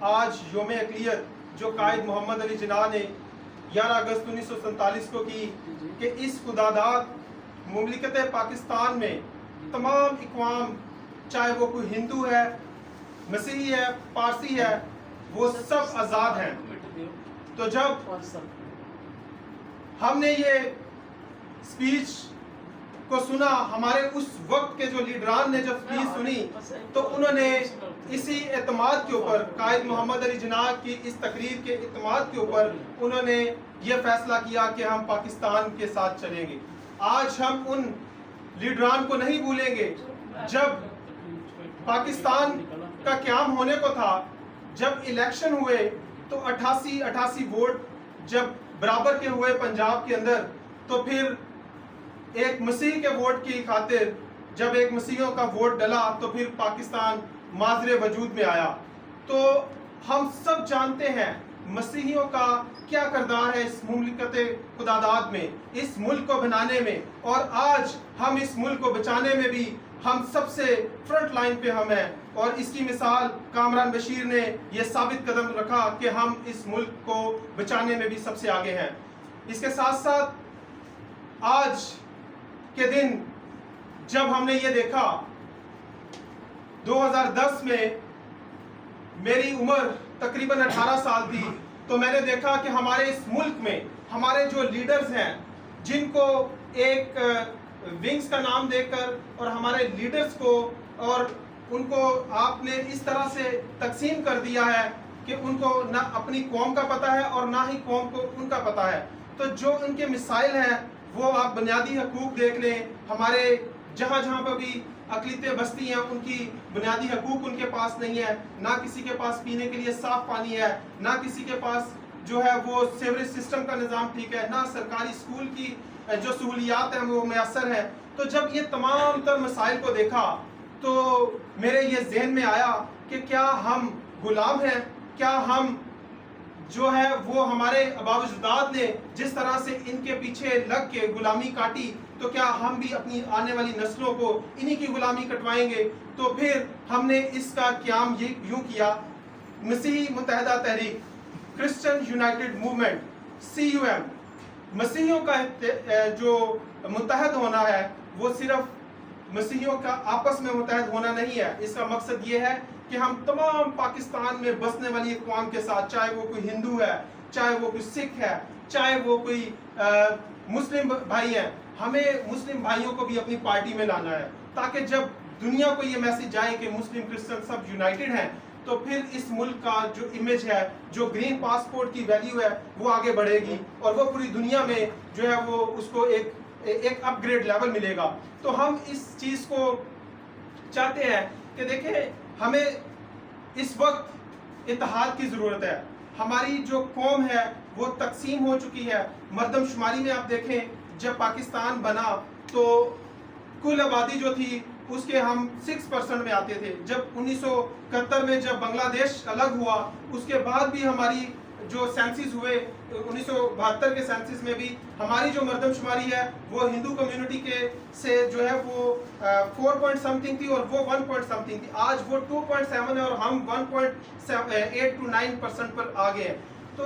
آج یوم اقلیت جو قائد محمد علی جناح نے 11 اگست 1947 کو کی کہ اس خداداد مملکت پاکستان میں تمام اقوام، چاہے وہ کوئی ہندو ہے، مسیحی ہے، پارسی ہے، وہ سب آزاد ہیں. تو جب ہم نے یہ اسپیچ کو سنا، ہمارے اس وقت کے جو لیڈران نے جب اسپیچ سنی تو انہوں نے اسی اعتماد کے اوپر، قائد محمد علی جناح کی اس تقریر کے اعتماد کے اوپر انہوں نے یہ فیصلہ کیا کہ ہم پاکستان کے ساتھ چلیں گے. آج ہم ان لیڈران کو نہیں بھولیں گے. جب پاکستان کا قیام ہونے کو تھا، جب الیکشن ہوئے تو 88 ووٹ جب برابر کے ہوئے پنجاب کے اندر، تو پھر ایک مسیح کے ووٹ کی خاطر جب ایک مسیحیوں کا ووٹ ڈلا تو پھر پاکستان معاذر وجود میں آیا. تو ہم سب جانتے ہیں مسیحیوں کا کیا کردار ہے اس مملکت خداداد میں، اس ملک کو بنانے میں، اور آج ہم اس ملک کو بچانے میں بھی ہم سب سے فرنٹ لائن پہ ہم ہیں. اور اس کی مثال کامران بشیر نے یہ ثابت قدم رکھا کہ ہم اس ملک کو بچانے میں بھی سب سے آگے ہیں. اس کے ساتھ ساتھ آج کے دن جب ہم نے یہ دیکھا، 2010 میں میری عمر تقریباً 18 سال تھی، تو میں نے دیکھا کہ ہمارے اس ملک میں ہمارے جو لیڈرز ہیں، جن کو ایک ونگز کا نام دے کر اور ہمارے لیڈرز کو اور ان کو آپ نے اس طرح سے تقسیم کر دیا ہے کہ ان کو نہ اپنی قوم کا پتہ ہے اور نہ ہی قوم کو ان کا پتہ ہے. تو جو ان کے مسائل ہیں وہ آپ بنیادی حقوق دیکھ لیں، ہمارے جہاں جہاں پہ بھی اقلیتیں بستی ہیں ان کی بنیادی حقوق ان کے پاس نہیں ہے. نہ کسی کے پاس پینے کے لیے صاف پانی ہے، نہ کسی کے پاس جو ہے وہ سیوریج سسٹم کا نظام ٹھیک ہے، نہ سرکاری اسکول کی جو سہولیات ہیں وہ میسر ہیں. تو جب یہ تمام تر مسائل کو دیکھا تو میرے یہ ذہن میں آیا کہ کیا ہم غلام ہیں؟ کیا ہم جو ہے وہ ہمارے آباء و اجداد نے جس طرح سے ان کے پیچھے لگ کے غلامی کاٹی، تو کیا ہم بھی اپنی آنے والی نسلوں کو انہی کی غلامی کٹوائیں گے؟ تو پھر ہم نے اس کا قیام یوں کیا. مسیحی متحدہ تحریک، کرسچن یونائٹڈ موومنٹ، CUM، مسیحیوں کا جو متحد ہونا ہے وہ صرف مسیحیوں کا آپس میں متحد ہونا نہیں ہے. اس کا مقصد یہ ہے کہ ہم تمام پاکستان میں بسنے والی اقوام کے ساتھ، چاہے وہ کوئی ہندو ہے، چاہے وہ کوئی سکھ ہے، چاہے وہ کوئی مسلم بھائی ہیں، ہمیں مسلم بھائیوں کو بھی اپنی پارٹی میں لانا ہے، تاکہ جب دنیا کو یہ میسج جائے کہ مسلم کرسچن سب یونائٹڈ ہیں، تو پھر اس ملک کا جو امیج ہے، جو گرین پاسپورٹ کی ویلیو ہے، وہ آگے بڑھے گی اور وہ پوری دنیا میں جو ہے وہ اس کو ایک اپ گریڈ لیول ملے گا. تو ہم اس چیز کو چاہتے ہیں کہ دیکھیں، ہمیں اس وقت اتحاد کی ضرورت ہے. ہماری جو قوم ہے وہ تقسیم ہو چکی ہے. مردم شماری میں آپ دیکھیں، جب پاکستان بنا تو کل آبادی جو تھی اس کے ہم 6% میں آتے تھے. جب 1971 میں جب بنگلہ دیش الگ ہوا، اس کے بعد بھی ہماری جو سینسس ہوئے 1972 کے سینسس میں بھی ہماری جو مردم شماری ہے وہ ہندو کمیونٹی کے سے جو ہے وہ 4 پوائنٹ سمتھنگ تھی اور وہ 1 پوائنٹ سمتھنگ تھی. آج وہ 2.7 ہے اور ہم 1.8 to 9% پر آ گئے ہیں. تو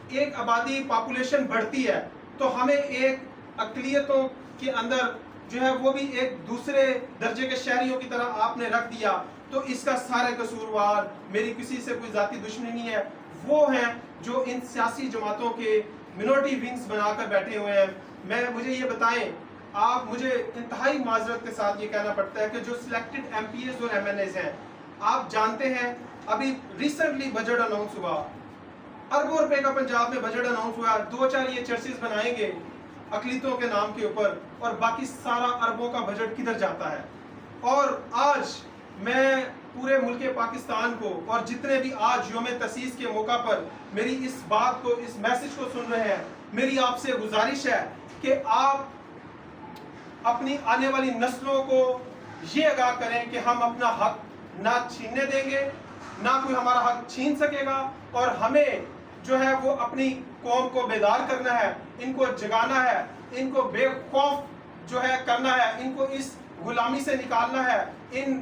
ایک آبادی پاپولیشن بڑھتی ہے تو ہمیں ایک اقلیتوں کے اندر جو ہے وہ بھی ایک دوسرے درجے کے شہریوں کی طرح آپ نے رکھ دیا. تو اس کا سارے قصوروار، میری کسی سے کوئی ذاتی دشمنی نہیں ہے، وہ ہیں جو ان سیاسی جماعتوں کے منورٹی ونگز بنا کر بیٹھے ہوئے ہیں. مجھے یہ بتائیں، آپ مجھے انتہائی معذرت کے ساتھ یہ کہنا پڑتا ہے کہ جو سلیکٹڈ MPs اور MLAs ہیں، آپ جانتے ہیں ابھی ریسنٹلی بجٹ اناؤنس ہوا، اربوں روپے کا پنجاب میں بجٹ اناؤنس ہوا. 2-4 یہ چرچز بنائیں گے اقلیتوں کے نام کے اوپر اور باقی سارا اربوں کا بجٹ کدھر جاتا ہے. اور آج میں پورے ملک پاکستان کو اور جتنے بھی آج یوم تاسیس کے موقع پر میری اس بات کو، اس میسج کو سن رہے ہیں، میری آپ سے گزارش ہے کہ آپ اپنی آنے والی نسلوں کو یہ آگاہ کریں کہ ہم اپنا حق نہ چھیننے دیں گے، نہ کوئی ہمارا حق چھین سکے گا، اور ہمیں جو ہے وہ اپنی قوم کو بیدار کرنا ہے، ان کو جگانا ہے، ان کو بے خوف جو ہے کرنا ہے، ان کو اس غلامی سے نکالنا ہے، ان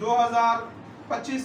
2025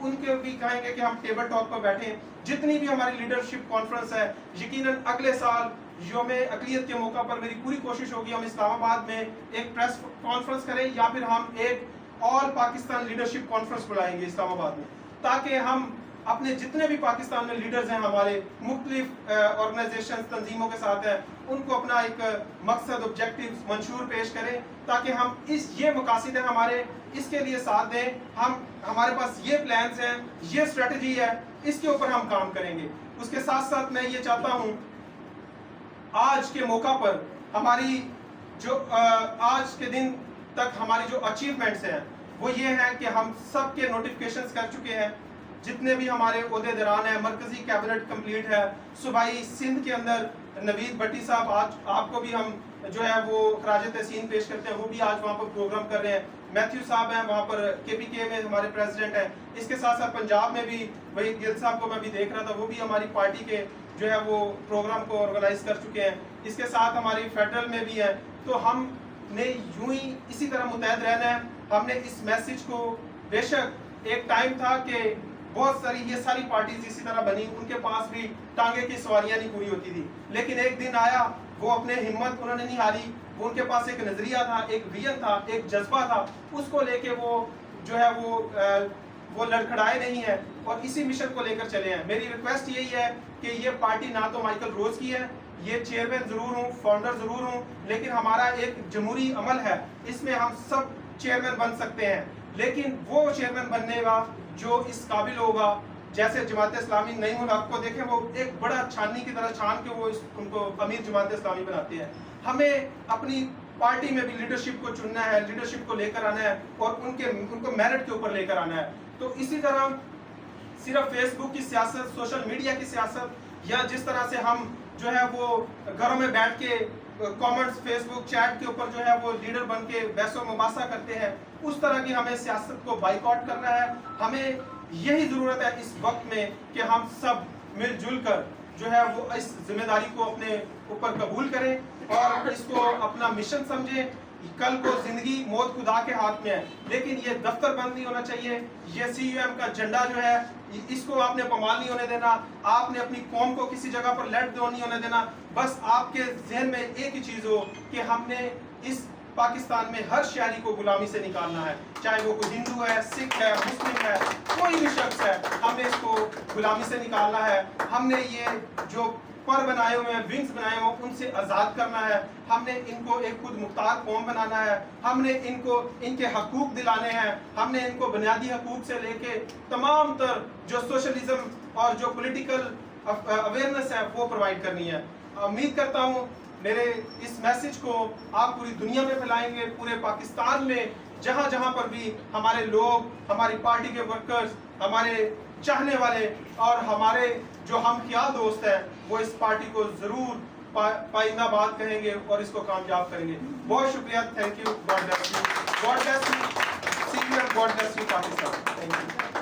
ان کے بھی کہیں گے کہ ہم ٹیبل ٹاک پر بیٹھیں. جتنی بھی ہماری لیڈرشپ کانفرنس ہے, یقیناً اگلے سال یوم اقلیت کے موقع پر میری پوری کوشش ہوگی ہم اسلام آباد میں ایک پریس کانفرنس کریں, یا پھر ہم ایک آل پاکستان لیڈرشپ کانفرنس بلائیں گے اسلام آباد میں, تاکہ ہم اپنے جتنے بھی پاکستان میں لیڈرز ہیں ہمارے مختلف آرگنائزیشن تنظیموں کے ساتھ ہیں, ان کو اپنا ایک مقصد آبجیکٹیو منشور پیش کریں, تاکہ ہم یہ مقاصد ہیں ہمارے, اس کے لیے ساتھ دیں. ہمارے پاس یہ پلانز ہیں, یہ اسٹریٹجی ہے, اس کے اوپر ہم کام کریں گے. اس کے ساتھ ساتھ میں یہ چاہتا ہوں آج کے موقع پر ہماری جو آج کے دن تک ہماری جو اچیومنٹس ہیں وہ یہ ہیں کہ ہم سب کے نوٹیفکیشنز کر چکے ہیں. جتنے بھی ہمارے عہدے دران ہیں, مرکزی کیبنٹ کمپلیٹ ہے. صوبائی سندھ کے اندر نوید بھٹی صاحب, آج آپ کو بھی ہم جو ہے وہ خراج تحسین پیش کرتے ہیں, وہ بھی آج وہاں پر پروگرام کر رہے ہیں. میتھیو صاحب ہیں وہاں پر کے پی کے میں ہمارے پریزیڈنٹ ہیں. اس کے ساتھ ساتھ پنجاب میں بھی وہی گل صاحب کو میں بھی دیکھ رہا تھا, وہ بھی ہماری پارٹی کے جو ہے وہ پروگرام کو آرگنائز کر چکے ہیں. اس کے ساتھ ہماری فیڈرل میں بھی ہے. تو ہم نے یوں ہی اسی طرح متحد رہنا ہے. ہم نے اس میسج کو, بے شک ایک ٹائم تھا کہ بہت ساری یہ ساری پارٹیز اسی طرح بنی, ان کے پاس بھی ٹانگے کی سواریاں نہیں پوری ہوتی تھی, لیکن ایک دن آیا وہ اپنے ہمت انہوں نے نہیں ہاری, وہ ان کے پاس ایک نظریہ تھا, ایک ویژن تھا, ایک جذبہ تھا, اس کو لے کے وہ جو ہے وہ لڑکھڑائے نہیں ہیں اور اسی مشن کو لے کر چلے ہیں. میری ریکویسٹ یہی ہے کہ یہ پارٹی نہ تو مائیکل روز کی ہے, یہ چیئرمین ضرور ہوں, فاؤنڈر ضرور ہوں, لیکن ہمارا ایک جمہوری عمل ہے, اس میں ہم سب چیئرمین بن سکتے ہیں, لیکن وہ چیئرمین بننے گا جو اس قابل ہوگا. جیسے جماعت اسلامی نعیم الحق کو دیکھیں, وہ ایک بڑا چھاننی کی طرح چھان کے وہ ان کو امیر جماعت اسلامی بناتے ہیں. ہمیں اپنی پارٹی میں بھی لیڈرشپ کو چننا ہے, لیڈرشپ کو لے کر آنا ہے اور ان کو میرٹ کے اوپر لے کر آنا ہے. تو اسی طرح صرف فیس بک کی سیاست, سوشل میڈیا کی سیاست, یا جس طرح سے ہم جو ہے وہ گھروں میں بیٹھ کے کامنٹس فیس بک چیٹ کے اوپر جو ہے وہ لیڈر بن کے بحث و مباحثہ کرتے ہیں, اس طرح کی ہمیں سیاست کو بائیکاٹ کرنا ہے. ہمیں یہی ضرورت ہے اس وقت میں کہ ہم سب مل جل کر جو ہے وہ اس ذمہ داری کو اپنے اوپر قبول کریں اور اس کو اپنا مشن سمجھیں. کل کو زندگی موت خدا کے ہاتھ میں ہے, لیکن یہ دفتر بند نہیں ہونا چاہیے. یہ سی یو ایم کا جھنڈا جو ہے اس کو آپ نے پامال نہیں ہونے دینا, آپ نے اپنی قوم کو کسی جگہ پر لیٹ ڈاؤن نہیں ہونے دینا. بس آپ کے ذہن میں ایک ہی چیز ہو کہ ہم نے اس پاکستان میں ہر شہری کو غلامی سے نکالنا ہے, چاہے وہ کوئی ہندو ہے, سکھ ہے, مسلم ہے, کوئی بھی شخص ہے, ہم نے اس کو غلامی سے نکالنا ہے. ہم نے یہ جو پر بنائے ہوئے ہیں, ونگز بنائے ہوئے ہیں, ان سے آزاد کرنا ہے. ہم نے ان کو ایک خود مختار قوم بنانا ہے. ہم نے ان کو ان کے حقوق دلانے ہیں. ہم نے ان کو بنیادی حقوق سے لے کے تمام تر جو سوشلزم اور جو پولیٹیکل اویئرنیس ہے وہ پرووائڈ کرنی ہے. امید کرتا ہوں میرے اس میسج کو آپ پوری دنیا میں پھیلائیں گے, پورے پاکستان میں جہاں جہاں پر بھی ہمارے لوگ, ہماری پارٹی کے ورکرز, ہمارے چاہنے والے اور ہمارے جو ہم خیال دوست ہیں وہ اس پارٹی کو ضرور پائندہ بات کہیں گے اور اس کو کامیاب کریں گے. بہت شکریہ. Thank you. God bless you. God bless you. See you and God bless you Pakistan. Thank you.